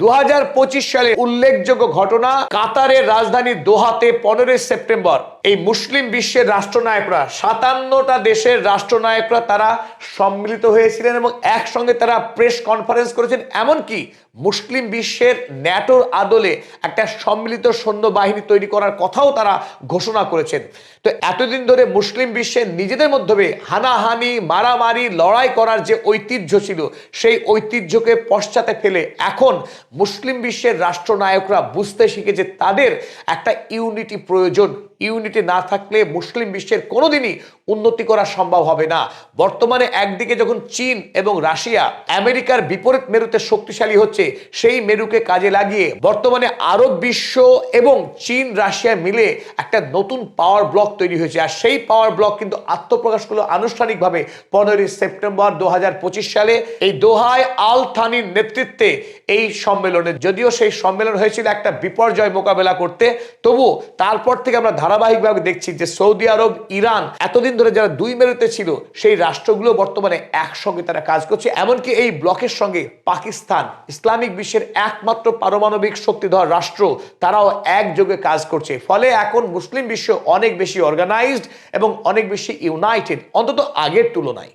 2025 সালে উল্লেখযোগ্য ঘটনা, কাতারের রাজধানী দোহাতে 15 সেপ্টেম্বর এই মুসলিম বিশ্বের রাষ্ট্রনায়করা 57টা দেশের রাষ্ট্রনায়করা তারা সম্মিলিত হয়েছিলেন এবং একসঙ্গে তারা প্রেস কনফারেন্স করেছেন। এমনকি মুসলিম বিশ্বের ন্যাটোর আদলে একটা সম্মিলিত সৈন্যবাহিনী তৈরি করার কথাও তারা ঘোষণা করেছেন। তো এতদিন ধরে মুসলিম বিশ্বের নিজেদের মধ্যে হানাহানি, মারামারি, লড়াই করার যে ঐতিহ্য ছিল, সেই ঐতিহ্যকে পশ্চাতে ফেলে এখন মুসলিম বিশ্বের রাষ্ট্রনায়করা বুঝতে শিখেছে তাদের একটা ইউনিটি প্রয়োজন। ইউনিটি না থাকলে মুসলিম বিশ্বের কোনোদিনই উন্নতি করা সম্ভব হবে না। বর্তমানে একদিকে যখন চীন এবং রাশিয়া আমেরিকার বিপরীত মেরুতে শক্তিশালী হচ্ছে, সেই মেরুকে কাজে লাগিয়ে বর্তমানে আরব বিশ্ব এবং চীন রাশিয়া মিলে একটা নতুন পাওয়ার ব্লক তৈরি হয়েছে। আর সেই পাওয়ার ব্লক কিন্তু আত্মপ্রকাশ করলো আনুষ্ঠানিকভাবে 15 সেপ্টেম্বর 2025 সালে এই দোহায় আল থানির নেতৃত্বে এই সম্মেলনে। যদিও সেই সম্মেলন হয়েছিল একটা বিপর্যয় মোকাবেলা করতে, তবু তারপর থেকে আমরা ধারাবাহিকভাবে দেখছি যে সৌদি আরব, ইরান এতদিন ধরে যারা দুই মেরুতে ছিল, সেই রাষ্ট্রগুলো বর্তমানে একসঙ্গে তারা কাজ করছে। এমনকি এই ব্লকের সঙ্গে পাকিস্তান, ইসলামিক বিশ্বের একমাত্র পারমাণবিক শক্তিধর রাষ্ট্র, তারাও একযোগে কাজ করছে। ফলে এখন মুসলিম বিশ্ব অনেক বেশি অর্গানাইজড এবং অনেক বেশি ইউনাইটেড, অন্তত আগের তুলনায়।